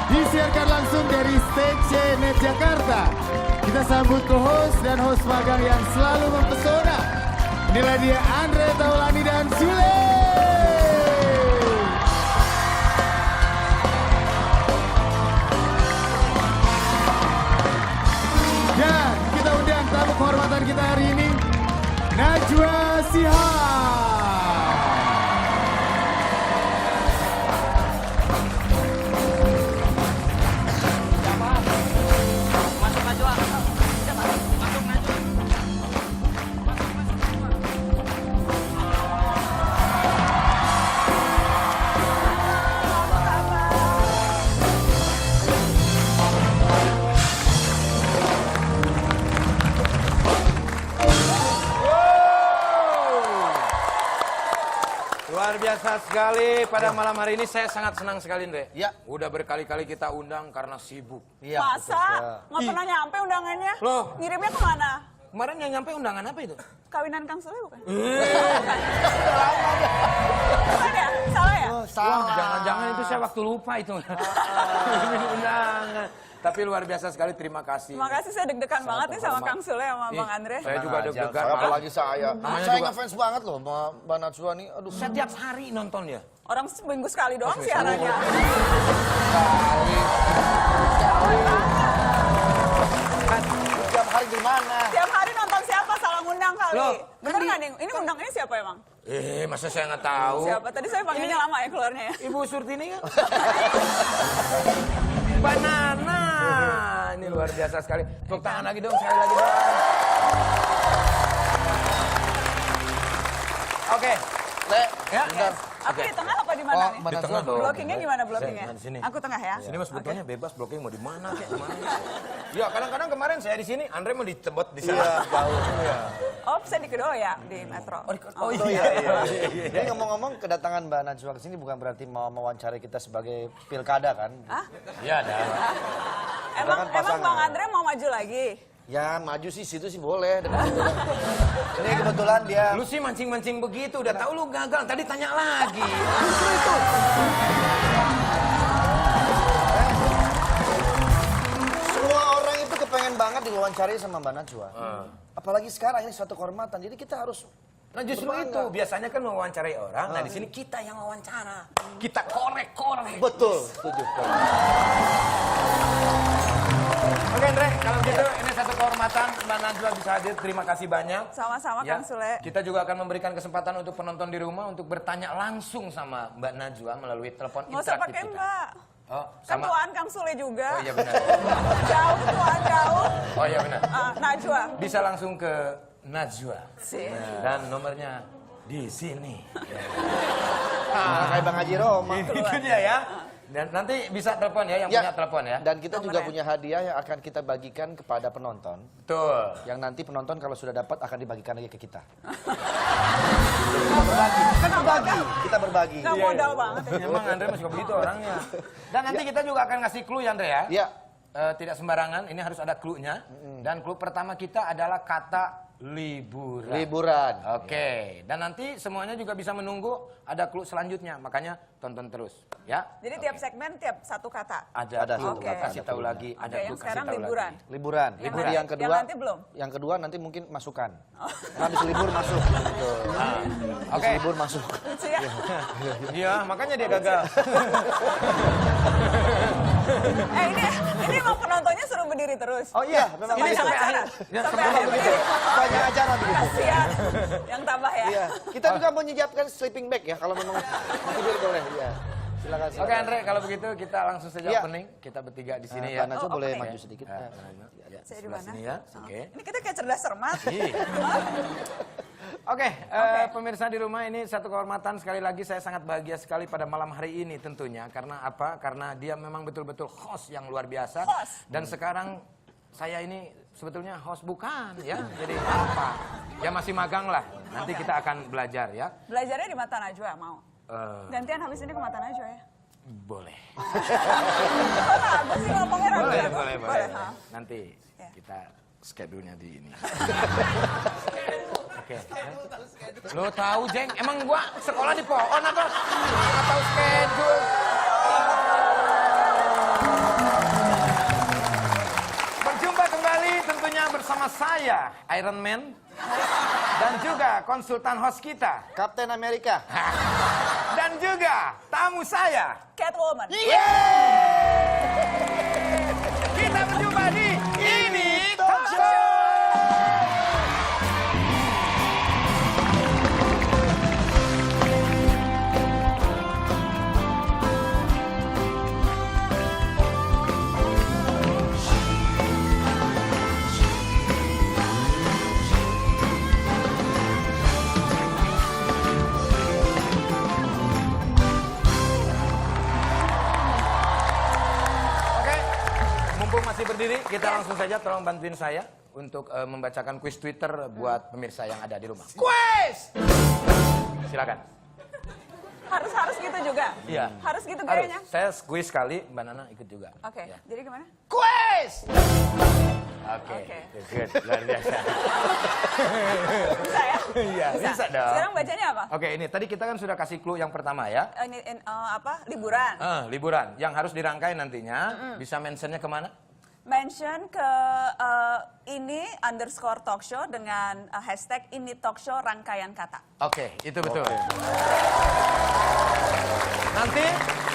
Disiarkan langsung dari Stage Net Jakarta. Kita sambut co-host dan host magang yang selalu mempesona. Inilah dia Andre Taulani dan Sule. Dan kita undang tamu kehormatan kita hari ini, Najwa Shihab. Luar biasa sekali pada malam hari ini, saya sangat senang sekali, Andre. Ya. Udah berkali-kali kita undang karena sibuk. Iya. Masa? Nggak pernah nyampe undangannya? Loh. Ngirimnya kemana? Kemarin yang nyampe undangan apa itu? Kawinan Kang Sule bukan? Bukan ya? Salah ya? Wah, jangan-jangan itu saya waktu lupa itu. Ini undangan. Tapi luar biasa sekali, terima kasih. Terima kasih, saya deg-degan banget nih sama terhormat. Kang Sule sama Bang Andre. Saya juga deg-degan. Apalagi saya. Namanya Saya juga- ngefans banget loh sama Mbak Najwa nih. Aduh. Setiap hari nonton ya. Orang seminggu sekali doang siarannya. Setiap hari di mana? Tiap hari nonton siapa? Salah ngundang kali. Loh, Bener nggak nih? Ini undangnya siapa emang? Masa saya nggak tahu? Siapa? Tadi saya panggilnya lama ya keluarnya ya. Ibu Surtini kan? Banana. Ini luar biasa sekali. Tepuk tangan lagi dong, sekali lagi dong. Oke. Le, Ya. bentar. Aku di tengah apa di mana nih? Mbak Di tengah Najwa. dong. Blockingnya gimana blockingnya? Di sini. Aku tengah ya? Sini mas sebetulnya bebas blocking mau di mana kayak mana. Ya kadang-kadang kemarin saya di sini, Andre mau ditebot di sana. Iya, jauh. Iya. Oh, saya di kedua ya di Metro. Oh iya. Ini ngomong-ngomong kedatangan Mbak Najwa ke sini bukan berarti mau mewawancari kita sebagai pilkada kan? Hah? Iya dah. Emang kan pasangan. Bang Andre mau maju lagi? Ya maju sih situ sih boleh. Ini kebetulan dia. Lu sih mancing-mancing begitu, udah tahu lu gagal, tadi tanya lagi. Semua orang itu kepengen banget diwawancari sama Mbak Najwa. Apalagi sekarang ini suatu kehormatan. Jadi kita harus. Nah justru berbangga. itu, biasanya kan mewawancarai orang, nah di sini kita yang wawancara. Kita korek-korek. Betul, setuju. Oke Andre, kalau gitu ini satu kehormatan Mbak Najwa bisa hadir, terima kasih banyak. Sama-sama Ya, Kang Sule. kita juga akan memberikan kesempatan untuk penonton di rumah untuk bertanya langsung sama Mbak Najwa melalui telepon Nggak usah interaktif pakai kita. Mbak. Oh, Kan sama. tuaan Kang Sule juga. Oh iya benar. Jauh tuaan jauh. Oh iya benar. Najwa. Bisa langsung ke Najwa. Sih. Dan nomornya di sini. Kayak Bang Haji Roma. Itu dia ya. Dan nanti bisa telepon ya, yang Ya. punya telepon ya. Dan kita juga Nomornya. punya hadiah yang akan kita bagikan kepada penonton. Betul. Yang nanti penonton kalau sudah dapat akan dibagikan lagi ke kita. Kita berbagi. Nggak modal banget. Emang Andre masih suka begitu orangnya. Dan nanti kita juga akan ngasih clue ya Andre ya. Iya. Tidak sembarangan, ini harus ada clue-nya. Dan clue pertama kita adalah kata liburan. Liburan. Oke, dan nanti semuanya juga bisa menunggu ada clue selanjutnya, makanya tonton terus, ya. Jadi tiap segmen tiap satu kata. Ada Ada clue, satu kata, kasih ada tahu clue-nya. lagi, ada Oke, yang clue kasih sekarang tahu liburan. lagi. Liburan. Liburan. Yang kedua. Yang nanti belum? Yang kedua nanti mungkin masukan. Habis libur masuk. Betul. Habis Oke. libur masuk. Lucu ya? Iya, makanya dia gagal. Ini emang penontonnya suruh berdiri terus. Oh iya, memang Ini begitu. sampai acara. akhir. Ya, Sampai sampai akhir akhir. berdiri. Banyak acara begitu. Kasihan. Yang tambah ya. Iya. Kita juga mau menyiapkan sleeping bag ya kalau memang tidur boleh. Iya. Silakan. Oke Andre, kalau begitu kita langsung saja Iya. opening. Kita bertiga di sini Mbak ya. Najwa boleh opening. maju sedikit. Ya, Ya. Saya di sebelah mana? sini ya. Oke. Ini kita kayak cerdas cermat. Iya. Oke, pemirsa di rumah, ini satu kehormatan sekali lagi, saya sangat bahagia sekali pada malam hari ini tentunya. Karena apa? Karena dia memang betul-betul host yang luar biasa. Host. Dan sekarang saya ini sebetulnya host bukan ya. Jadi apa? Ya masih magang lah. Nanti kita akan belajar ya. Belajarnya di Mata Najwa mau. Eh, Gantian habis ini ke Mata Najwa ya. boleh. Mana? Gue sih ngomongnya ragu. Boleh. Ha. Nanti Ya. kita schedule-nya di ini. Oke. Lo tahu Jeng, emang gua sekolah di pohon apa? Nggak tahu schedule. saya Iron Man dan juga konsultan host kita Kapten Amerika. dan juga tamu saya. Catwoman. Kita berjumpa di Ini Talk Show. Mumpung masih berdiri, kita langsung saja tolong bantuin saya untuk membacakan kuis Twitter buat pemirsa yang ada di rumah. Kuis! Silakan. Harus gitu juga? Iya. Harus gitu kayaknya? Saya kuis sekali, Mbak Nana ikut juga. Oke, Ya. jadi gimana? Kuis! Oke, Oke. good, luar biasa. Bisa ya? Iya, bisa dong. Sekarang bacanya apa? Oke, ini tadi kita kan sudah kasih clue yang pertama ya. Ini apa? Liburan. Liburan, yang harus dirangkai nantinya. Bisa mentionnya kemana? Mention ke ini_talkshow dengan hashtag ini talkshow rangkaian kata. Oke, itu betul. Nanti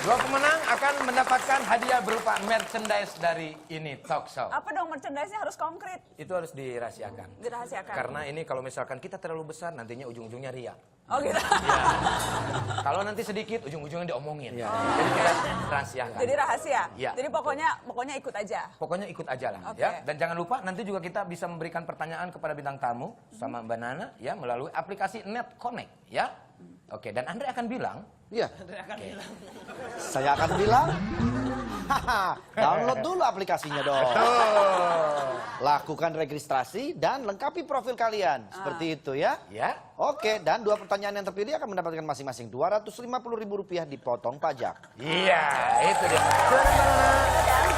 dua pemenang akan mendapatkan hadiah berupa merchandise dari Ini Talk Show. Apa dong merchandise-nya harus konkret? Itu harus dirahasiakan. Dirahasiakan. Karena ini kalau misalkan kita terlalu besar, nantinya ujung-ujungnya ria. Oh gitu. Ya. Kalau nanti sedikit, ujung-ujungnya diomongin. Jadi kita rahasiakan. Jadi rahasia. Ya. Jadi pokoknya ikut aja. Pokoknya ikut aja lah Oke. ya. Dan jangan lupa nanti juga kita bisa memberikan pertanyaan kepada bintang tamu sama Mbak Nana ya melalui aplikasi Net Connect ya. Oke, dan Andre akan bilang. Iya. Saya akan bilang, download dulu aplikasinya dong. Lakukan registrasi dan lengkapi profil kalian. Seperti itu ya. Ya. Oke, dan dua pertanyaan yang terpilih akan mendapatkan masing-masing Rp250.000 dipotong pajak. Iya, itu dia. Silakan Mbak Nana.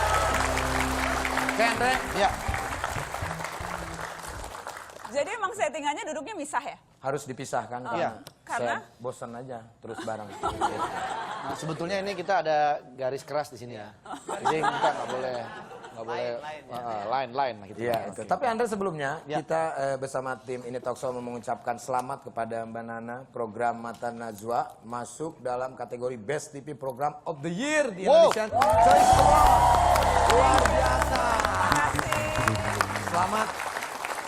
Oke, Andre. Ya, Jadi emang settingannya duduknya misah ya? Harus dipisahkan Iya. Karena? saya bosan aja terus bareng. nah, sebetulnya ini kita ada garis keras di sini ya. Jadi kita nggak boleh line gitu. Iya, itu. Tapi Andre sebelumnya Ya. kita bersama tim Ini Talk Show mengucapkan selamat kepada Mbak Nana. Program Mata Najwa masuk dalam kategori Best TV Program of the Year di Wow. Indonesian Choice Award. Luar biasa. Selamat.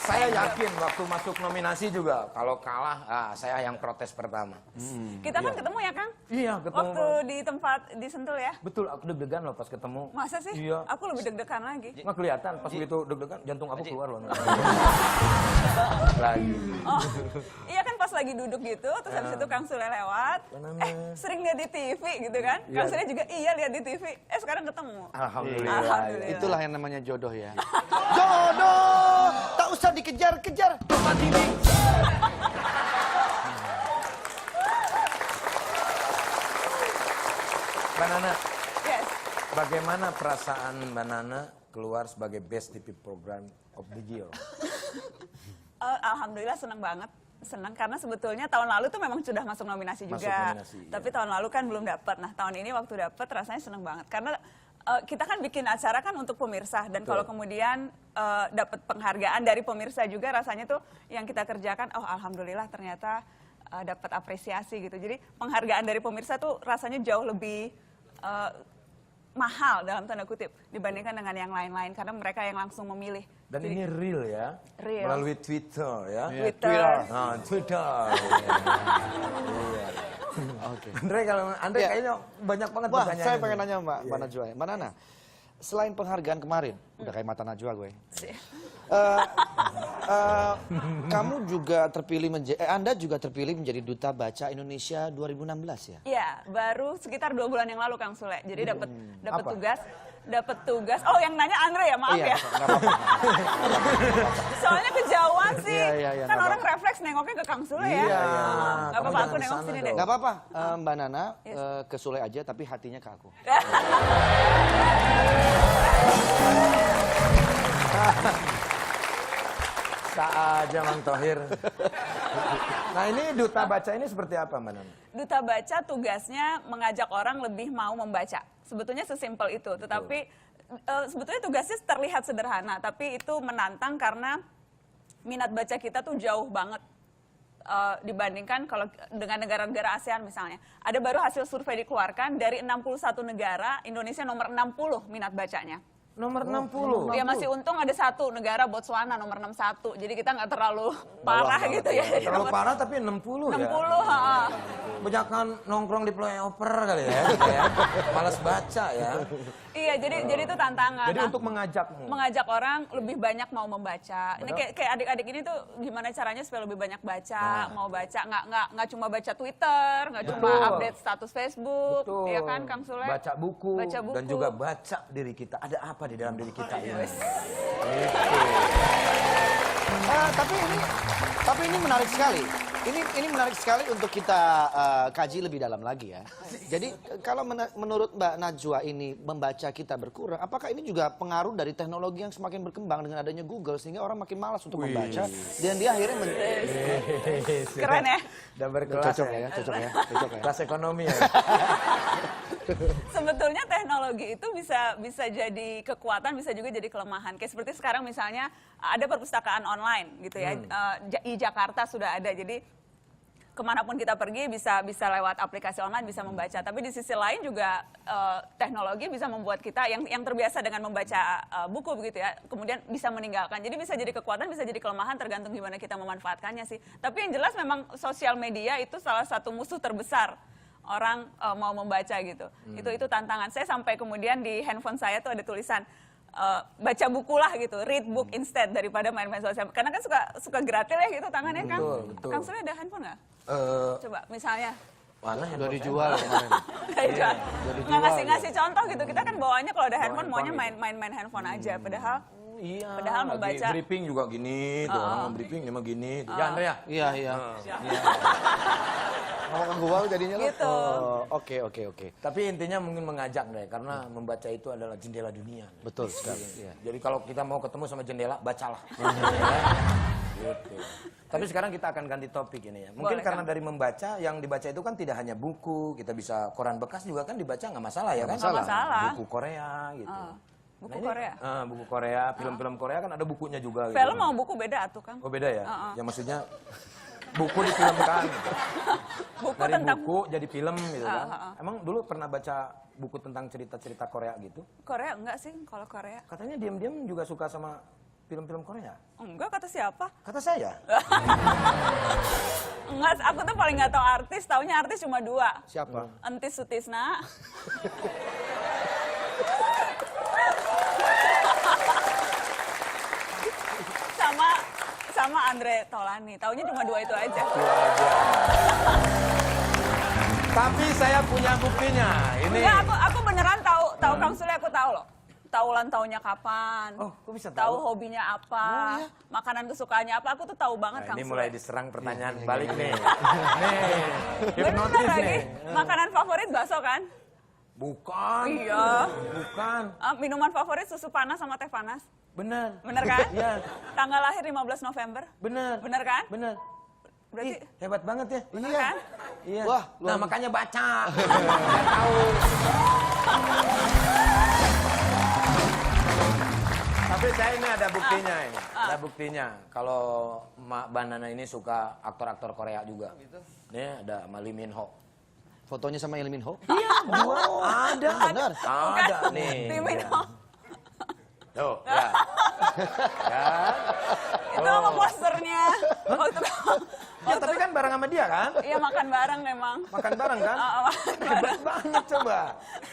Saya yakin waktu masuk nominasi juga kalau kalah saya yang protes pertama. Kita kan ketemu ya Kang? Iya, ketemu. Waktu di tempat di Sentul ya? Betul, aku deg-degan loh pas ketemu. Masa sih? Iya. Aku lebih deg-degan lagi. Nggak kelihatan pas begitu deg-degan jantung aku keluar loh. Lagi. Oh, iya kan pas lagi duduk gitu, terus habis itu Kang Sule lewat. Sering lihat di TV gitu kan? Iya. Kang Sule juga iya lihat di TV. Sekarang ketemu. Alhamdulillah. Alhamdulillah. Itulah yang namanya jodoh ya. Jodoh, tak usah dikejar-kejar. Tempat ini. Mbak Nana, Yes. bagaimana perasaan Mbak Nana keluar sebagai Best TV Program of the Year? Alhamdulillah senang banget. Senang karena sebetulnya tahun lalu tuh memang sudah masuk nominasi Masuk juga. nominasi, iya. Tapi tahun lalu kan belum dapat. Nah, tahun ini waktu dapat rasanya senang banget karena kita kan bikin acara kan untuk pemirsa dan Betul. kalau kemudian dapat penghargaan dari pemirsa juga rasanya tuh yang kita kerjakan oh alhamdulillah ternyata dapat apresiasi gitu. Jadi penghargaan dari pemirsa tuh rasanya jauh lebih mahal dalam tanda kutip dibandingkan dengan yang lain-lain karena mereka yang langsung memilih. Dan Jadi, ini real ya, Real. melalui Twitter ya. Twitter. Nah, Twitter. Oke. Andre kalau Andre Iya. kayaknya banyak banget Wah, pertanyaan. saya ini. pengen nanya Mbak Najwa. Mbak Nana, selain penghargaan kemarin, udah kayak Mata Najwa gue. Kamu juga terpilih Anda juga terpilih menjadi Duta Baca Indonesia 2016 ya? Iya, baru sekitar 2 bulan yang lalu Kang Sule. Jadi dapat Apa? tugas. Oh, yang nanya Andre ya, maaf Iya, ya. nggak apa-apa. Soalnya kejauhan sih. Iya, Kan nggak orang apa-apa. refleks nengoknya ke Kang Sule ya. Iya. Gak Kamu apa-apa, jangan aku di nengok sana sini dong. deh. Nggak apa-apa, Mbak Nana Yes. ke Sule aja tapi hatinya ke aku. Aja Mang Thohir. Nah ini Duta Baca ini seperti apa Mbak Nana? Duta Baca tugasnya mengajak orang lebih mau membaca. Sebetulnya sesimpel itu, tetapi sebetulnya tugasnya terlihat sederhana, tapi itu menantang karena minat baca kita tuh jauh banget dibandingkan kalau dengan negara-negara ASEAN misalnya. Ada baru hasil survei dikeluarkan dari 61 negara, Indonesia nomor 60 minat bacanya. Nomor 60. Ya masih untung ada satu negara Botswana nomor 61. Jadi kita nggak terlalu parah gitu ya. Terlalu parah tapi 60 ya. 60, Banyakan nongkrong di flyover kali ya, gitu ya. Malas baca ya. Iya, jadi itu tantangan. Jadi Nah, untuk mengajakmu. mengajak orang lebih banyak mau membaca. Ini kayak adik-adik ini tuh gimana caranya supaya lebih banyak baca, mau baca, nggak cuma baca Twitter, nggak cuma update status Facebook, Betul. ya kan Kang Sule? Baca buku, dan juga baca diri kita. Ada apa di dalam diri kita ini? Tapi ini menarik sekali. Ini menarik sekali untuk kita kaji lebih dalam lagi ya. Jadi kalau menurut Mbak Najwa ini membaca kita berkurang, apakah ini juga pengaruh dari teknologi yang semakin berkembang dengan adanya Google sehingga orang makin malas untuk membaca dan dia akhirnya Keren ya? Udah berkelas cocok ya, cocok ya. Kelas ekonomi ya. Sebetulnya teknologi itu bisa jadi kekuatan, bisa juga jadi kelemahan. Kayak seperti sekarang misalnya ada perpustakaan online gitu ya. Di Jakarta sudah ada. Jadi kemanapun kita pergi bisa lewat aplikasi online bisa membaca. Tapi di sisi lain juga teknologi bisa membuat kita yang terbiasa dengan membaca buku begitu ya, kemudian bisa meninggalkan. Jadi bisa jadi kekuatan, bisa jadi kelemahan tergantung gimana kita memanfaatkannya sih. Tapi yang jelas memang sosial media itu salah satu musuh terbesar orang mau membaca gitu. Itu tantangan. Saya sampai kemudian di handphone saya tuh ada tulisan baca buku lah gitu, read book instead daripada main-main sosial. Karena kan suka gratis ya gitu tangannya Kang. Betul. Kang Sule ada handphone nggak? Coba misalnya. Mana Udah dijual kemarin. Nggak ngasih contoh gitu. Kita kan bawaannya kalau ada handphone maunya main handphone aja. Padahal membaca. Briefing juga gini, tuh orang briefing ini mah gini. Ya Andrea. Iya. Ngomong gua jadinya lo. Gitu. Oke. Tapi intinya mungkin mengajak deh, karena membaca itu adalah jendela dunia. Betul sekali. Iya. Jadi kalau kita mau ketemu sama jendela, bacalah. Gitu. Tapi sekarang kita akan ganti topik ini ya. Mungkin Boleh, karena Kang. dari membaca, yang dibaca itu kan tidak hanya buku, kita bisa koran bekas juga kan dibaca nggak masalah ya kan? Nggak masalah. Buku Korea gitu. Buku Korea. Buku Korea, film-film Korea kan ada bukunya juga. Film gitu. mau buku beda atuh Kang. Oh beda ya? Ya maksudnya buku difilmkan gitu. Buku Dari tentang buku jadi film gitu kan. Emang dulu pernah baca buku tentang cerita-cerita Korea gitu? Korea enggak sih kalau Korea? Katanya diam-diam juga suka sama film-film Korea. Enggak, kata siapa? Kata saya. Enggak, aku tuh paling nggak tahu artis, taunya artis cuma 2. Siapa? Entis Sutisna. sama Andre Taulani. Taunya cuma 2 itu aja. Tapi saya punya buktinya. Ini. Enggak, aku beneran tahu Kang Sule, aku tahu loh. Tahu ulang tahunnya kapan. Oh, kok bisa tahu? tahu? Hobinya apa? Makanan kesukaannya apa? Aku tuh tahu banget Kang Ini Sule. mulai diserang pertanyaan balik nih. Nih, Bener hipnotis lagi. nih. Makanan favorit bakso kan? Bukan. Iya. Bukan. Minuman favorit susu panas sama teh panas. Bener. Bener kan? Iya. Tanggal lahir 15 November. Bener. Bener kan? Bener. Berarti Ih, hebat banget ya. bener kan? Iya. Wah, nah makanya baca. Biar tahu. Tapi saya ini ada buktinya ini. Ada buktinya. Kalau Mbak Nana ini suka aktor-aktor Korea juga. Nih ada sama Lee Min Ho. Fotonya sama Lee Min Ho? Iya, ada. Benar. Ada nih. Lee Min Ho. Tuh, ya. Kan? Itu sama posternya. Ya, tapi kan bareng sama dia kan? Iya, makan bareng memang. Makan bareng kan? Makan bareng. Hebat banget coba.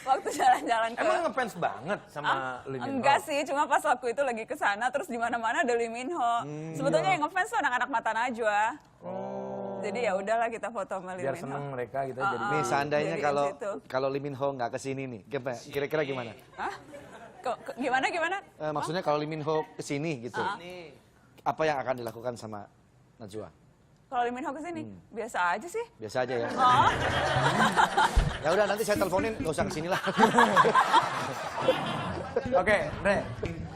Waktu jalan-jalan ke... Emang ngefans banget sama Lee Min Ho? Enggak sih, cuma pas waktu itu lagi ke sana terus di mana-mana ada Lee Min Ho. Sebetulnya yang ngefans tuh anak-anak Mata Najwa. Jadi ya udahlah kita foto sama Lee Biar Min Ho. seneng mereka gitu jadi. Nih seandainya Jadiin kalau situ. kalau Lee Min Ho nggak kesini nih, kira-kira gimana? Hah? Gimana? Maksudnya kalau Lee Min Ho kesini gitu, apa yang akan dilakukan sama Najwa? Kalau Lee Min Ho kesini, biasa aja sih. Biasa aja ya. Oh, Ya udah nanti saya teleponin, nggak usah kesini lah. Oke, Andre.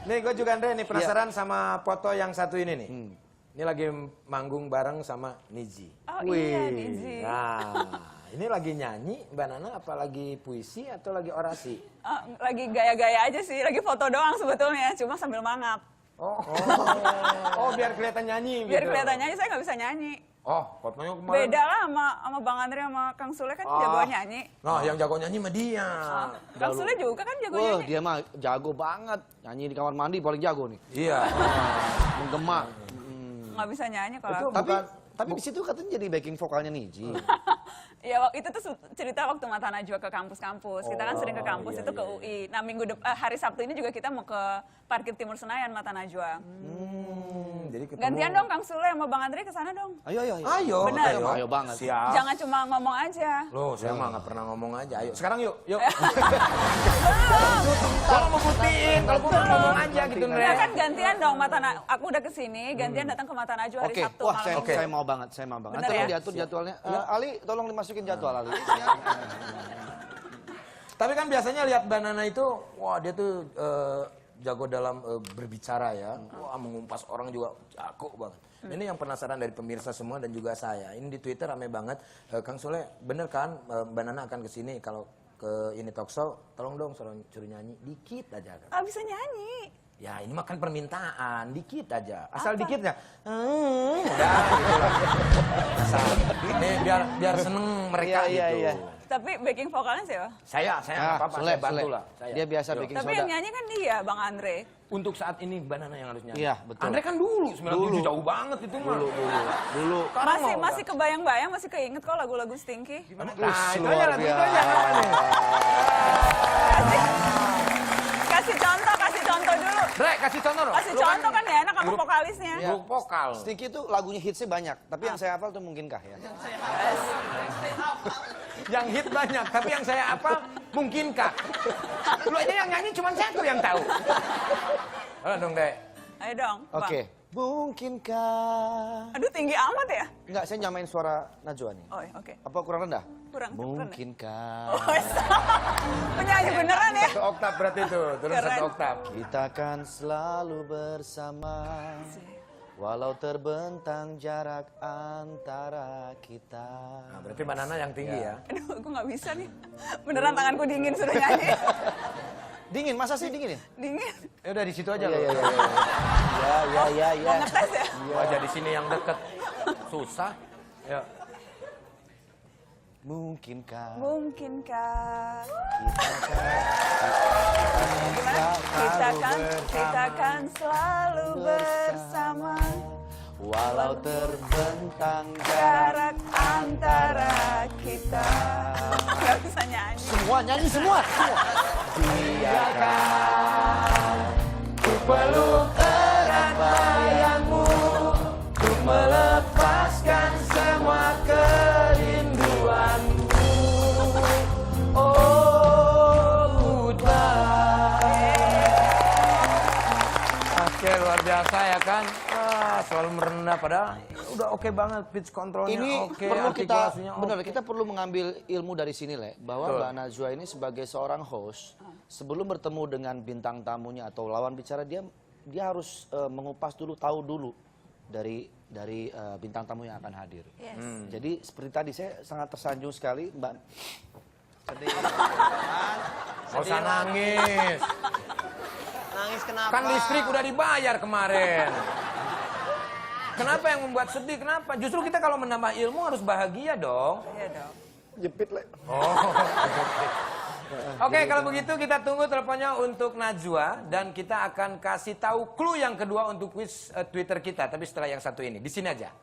Nih gue juga Andre nih penasaran sama foto yang satu ini nih. Ini lagi manggung bareng sama Niji. oh iya, Niji. Nah, ini lagi nyanyi Mbak Nana apa lagi puisi atau lagi orasi? Lagi gaya-gaya aja sih, lagi foto doang sebetulnya, cuma sambil mangap. Oh, biar kelihatan nyanyi Biar gitu. kelihatan nyanyi, saya nggak bisa nyanyi. Oh, fotonya kemarin. Beda lah sama Bang Andre sama Kang Sule kan jago nyanyi. Nah, yang jago nyanyi mah dia. Kang Sule juga kan jago Wah, nyanyi. dia mah jago banget. Nyanyi di kamar mandi paling jago nih. Iya. Menggema. Nggak bisa nyanyi kalau Itu aku. Tapi di situ katanya jadi backing vokalnya Niji. Ya, itu tuh cerita waktu Mata Najwa ke kampus-kampus. Kita kan sering ke kampus itu ke UI. Nah, hari Sabtu ini juga kita mau ke Parkir Timur Senayan Mata Najwa. Jadi ketemu. Gantian dong Kang Sule sama Bang Andre ke sana dong. Ayo. Ayo. Benar. Ayo banget. Siap. Jangan cuma ngomong aja. Loh, saya mah nggak pernah ngomong aja. Ayo, sekarang yuk. Belum. Kalau mau buktiin, kalau gue ngomong aja gitu, Andre. Ya kan gantian dong aku udah kesini, gantian datang ke Mata Najwa hari Oke, Sabtu wah malam. saya mau banget, Bener Tolong ya? diatur jadwalnya. Ali, tolong dimasukin jadwal Ali. Tapi kan biasanya lihat Banana itu, wah dia tuh jago dalam berbicara ya. Wah, mengumpas orang juga jago banget. Ini yang penasaran dari pemirsa semua dan juga saya. Ini di Twitter rame banget. Kang Sule, bener kan Banana akan kesini kalau ke ini talk show, tolong dong suruh nyanyi dikit aja kan. Ah, bisa nyanyi. Ya ini makan permintaan, dikit aja. Asal dikitnya. Udah gitu lah. Asal. Ini biar seneng mereka Iya, gitu. iya. Tapi backing vokalnya siapa? Saya nggak apa-apa, Sule, saya bantu Sule. lah. Saya. Dia biasa Yuk. bikin Tapi soda. yang nyanyi kan dia, Bang Andre. Untuk saat ini Banana yang harus nyanyi. Iya, betul. Andre kan dulu, 97 jauh banget itu mah. Dulu. Masih kebayang-bayang, masih keinget kok lagu-lagu Stinky. Nah, itu luar aja, itu aja. biasa. Kasih contoh dulu. Bre, kasih contoh dong. Kasih Lu contoh kan ya enak kamu vokalisnya. Grup vokal. Stinky itu lagunya hitsnya banyak, tapi yang saya hafal tuh mungkinkah ya? Yang hit banyak, tapi yang saya apa mungkinkah? Lu aja yang nyanyi cuma satu yang tahu. Halo dong, Dek. Ayo dong, Bang. Oke. Mungkinkah? Aduh, tinggi amat ya? Enggak, saya nyamain suara Najwa nih. Oh, oke. Apa kurang rendah? Kurang rendah. Mungkinkah Oh, penyanyi beneran ya? 1 oktav berarti itu, turun Keren. 1 oktav. kita kan selalu bersama, walau terbentang jarak antara kita. Nah, berarti Banana yang tinggi ya. Aduh, aku nggak bisa nih. Beneran tanganku dingin sudah nyanyi. Dingin, masa sih dingin ya? Dingin. Ya udah di situ aja Iya, loh. iya. Mau ngetes ya? Wajah di sini yang deket. Susah. Ya. Mungkinkah Mungkinkah kita kita kan selalu bersama, walau terbentang jarak antara kita. Gak bisa nyanyi. Semua nyanyi semua. Biarkan ku peluk erat bayangmu, ku melepaskan semua kerinduanmu. Oh, goodbye. Oke, luar biasa ya kan. Selalu merendah padahal udah oke banget, pitch controlnya Ini oke, perlu kita artikulasinya benar oke. kita perlu mengambil ilmu dari sini Le, bahwa Betul. Mbak Najwa ini sebagai seorang host sebelum bertemu dengan bintang tamunya atau lawan bicara dia harus mengupas dulu, tahu dulu dari bintang tamu yang akan hadir. Yes. Jadi seperti tadi saya sangat tersanjung sekali Mbak. Sedih. Nggak usah nangis. Nangis kenapa? Kan listrik udah dibayar kemarin. Kenapa yang membuat sedih? Kenapa? Justru kita kalau menambah ilmu harus bahagia dong. Iya dong. Jepit Le. Oh. Oke, kalau begitu kita tunggu teleponnya untuk Najwa dan kita akan kasih tahu clue yang kedua untuk quiz Twitter kita. Tapi setelah yang satu ini, di sini aja.